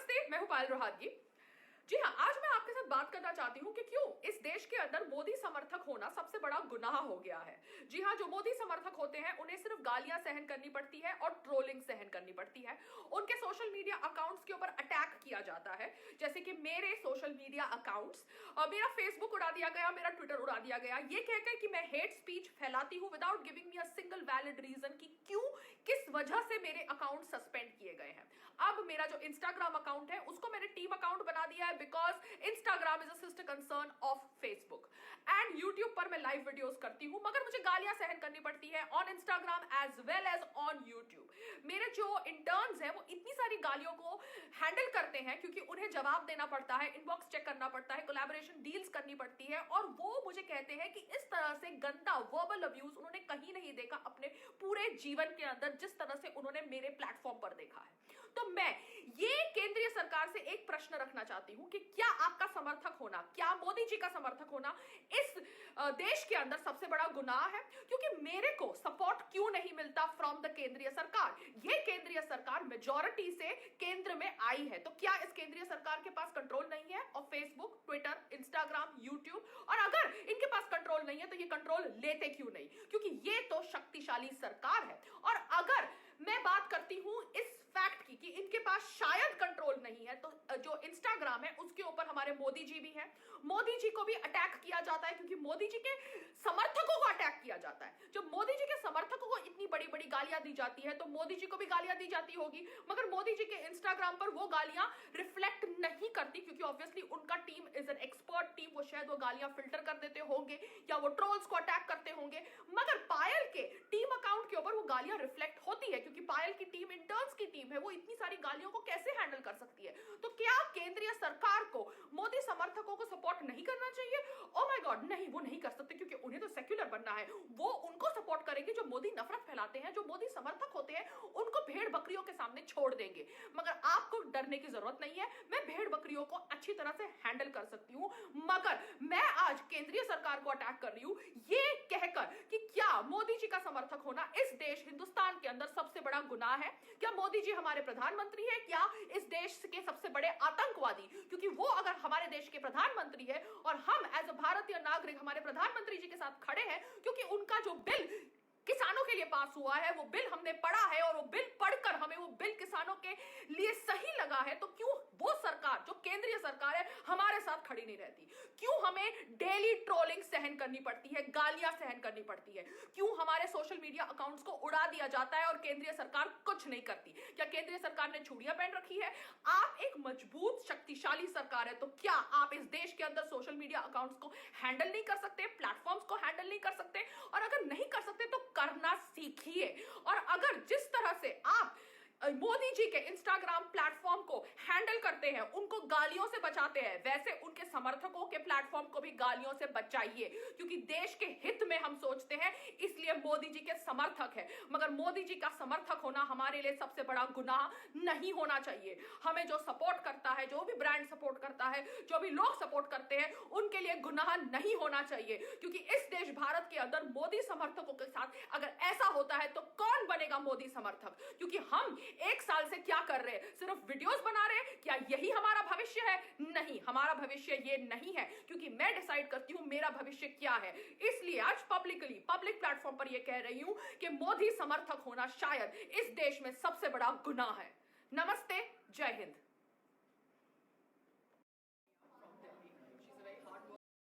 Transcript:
नमस्ते, मैं हूं पायल रोहातगी। जी हाँ, आज मैं आपके साथ बात करना चाहती हूँ कि क्यों इस देश के अंदर मोदी समर्थक होना सबसे बड़ा गुनाह हो गया है। जी हाँ, जो मोदी समर्थक होते हैं उन्हें सिर्फ गालियां सहन करनी पड़ती है और ट्रोलिंग सहन करनी पड़ती है। उनके सोशल मीडिया अकाउंट्स के ऊपर अटैक किया जाता है, जैसे कि मेरे सोशल मीडिया अकाउंट्स, मेरा फेसबुक उड़ा दिया गया, मेरा ट्विटर उड़ा दिया गया, ये कहकर कि मैं हेट स्पीच फैलाती हूँ without giving me a single valid reason कि क्यों, किस वजह से मेरे अकाउंट सस्पेंड किए गए हैं। अब मेरा जो इंस्टाग्राम अकाउंट है उसको मैंने टीम अकाउंट बना दिया है, because Instagram is a sister concern of Facebook. And YouTube पर मैं लाइव वीडियोस करती हूं, मगर मुझे गालियां सहन करनी पड़ती है on Instagram as well as on YouTube. मेरे जो इंटर्न्स हैं वो इतनी सारी गालियों को हैंडल करते हैं क्योंकि उन्हें जवाब देना पड़ता है, इनबॉक्स चेक करना पड़ता है, कोलैबोरेशन डील्स करनी पड़ती है, और वो मुझे कहते हैं कि इस तरह से गंदा वर्बल अब्यूज उन्होंने कहीं नहीं देखा अपने पूरे जीवन के अंदर, जिस तरह से उन्होंने मेरे प्लेटफॉर्म पर देखा है। तो मैं ये केंद्रीय सरकार से एक प्रश्न रखना चाहती हूं कि क्या आपका समर्थक होना, क्या मोदी जी का समर्थक होना इस देश के अंदर सबसे बड़ा गुनाह है? क्योंकि मेरे को सपोर्ट क्यों नहीं मिलता फ्रॉम द केंद्रीय सरकार? ये केंद्रीय सरकार मेजॉरिटी से केंद्र में आई है, तो क्या इस केंद्रीय सरकार के पास कंट्रोल नहीं है और फेसबुक, ट्विटर, इंस्टाग्राम, यूट्यूब? और अगर इनके पास कंट्रोल नहीं है तो ये कंट्रोल लेते क्यों नहीं? क्योंकि ये तो शक्तिशाली सरकार है। और अगर मैं बात करती हूं इस फैक्ट की कि इनके पास शायद कंट्रोल नहीं है, तो जो इंस्टाग्राम है उसके ऊपर हमारे मोदी जी भी हैं। मोदी जी को भी अटैक किया जाता है क्योंकि मोदी जी के समर्थकों को अटैक किया जाता है। जब मोदी जी के समर्थकों को इतनी बड़ी बड़ी गालियां दी जाती है तो मोदी जी को भी गालियां दी जाती होगी, मगर मोदी जी के इंस्टाग्राम पर वो गालियां रिफ्लेक्ट नहीं करती क्योंकि ऑब्वियसली उनका team is an expert team. वो शायद वो गालियां फिल्टर कर देते होंगे या वो ट्रोल्स को अटैक करते होंगे, मगर पायल के टीम अकाउंट के ऊपर वो गालियां रिफ्लेक्ट होती है क्योंकि पायल की टीम इंटर्न्स की टीम है। वो इतनी सारी गालियों को कैसे हैंडल कर सकती है? तो क्या केंद्रीय सरकार को मोदी समर्थकों को सपोर्ट नहीं करना चाहिए? ओ माय गॉड, नहीं, वो नहीं कर सकते क्योंकि उन्हें तो सेक्युलर बनना है। वो उनको सपोर्ट करेंगे जो मोदी नफरत फैलाते हैं, जो मोदी समर्थक होते हैं उनको भेड़ बकरियों के सामने छोड़ देंगे। मगर आपको डरने की जरूरत नहीं है, मैं भेड़ बकरियों को अच्छी तरह से हैंडल कर सकती हूं। मगर मैं आज केंद्रीय सरकार को अटैक कर रही हूं ये कहकर कि क्या मोदी जी का समर्थक होना इस देश हिंदुस्तान के अंदर सबसे बड़ा गुनाह है? क्या मोदी जी हमारे प्रधानमंत्री है? क्या इस देश के सबसे बड़े आतंकवादी? क्योंकि वो अगर हमारे देश के प्रधानमंत्री है और हम एज अ भारतीय नागरिक हमारे प्रधानमंत्री जी के साथ खड़े हैं क्योंकि उनका जो बिल किसानों के लिए पास हुआ है वो बिल हमने पढ़ा है और वो बिल पढ़कर हमें वो बिल किसानों के लिए सही लगा है, तो क्यों वो सरकार जो केंद्रीय सरकार है हमारे साथ खड़ी नहीं रहती? क्यों हमें डेली ट्रोलिंग सहन करनी पड़ती है, गालियां सहन करनी पड़ती है? क्यों हमारे सोशल मीडिया अकाउंट्स को उड़ा दिया जाता है और केंद्रीय सरकार कुछ नहीं करती? क्या केंद्रीय सरकार ने चूड़ियां पहन रखी है? आप एक मजबूत शक्तिशाली सरकार है, तो क्या आप इस देश के अंदर सोशल मीडिया अकाउंट्स को हैंडल नहीं कर सकते, प्लेटफॉर्म्स को हैंडल नहीं कर सकते? और अगर नहीं कर सकते तो करना सीखिए। और अगर जिस तरह से आप मोदी जी के इंस्टाग्राम प्लेटफॉर्म को हैंडल करते हैं, उनको गालियों से बचाते हैं, वैसे उनके समर्थकों के प्लेटफॉर्म को भी गालियों से बचाइए क्योंकि देश के हित में हम सोचते हैं, इसलिए मोदी जी के समर्थक है। मगर मोदी जी का समर्थक होना हमारे लिए सबसे बड़ा गुनाह नहीं होना चाहिए। हमें जो सपोर्ट करता है, जो भी ब्रांड सपोर्ट करता है, जो भी लोग सपोर्ट करते हैं, उनके लिए गुनाह नहीं होना चाहिए क्योंकि इस देश भारत के अंदर मोदी समर्थकों के साथ अगर ऐसा होता है तो कौन बनेगा मोदी समर्थक? क्योंकि हम एक साल से क्या कर रहे हैं? सिर्फ वीडियोस बना रहे हैं। क्या यही हमारा भविष्य है? नहीं, हमारा भविष्य ये नहीं है क्योंकि मैं डिसाइड करती हूं मेरा भविष्य क्या है। इसलिए आज पब्लिक प्लेटफॉर्म पर यह कह रही हूं कि मोदी समर्थक होना शायद इस देश में सबसे बड़ा गुनाह है। नमस्ते, जय हिंद।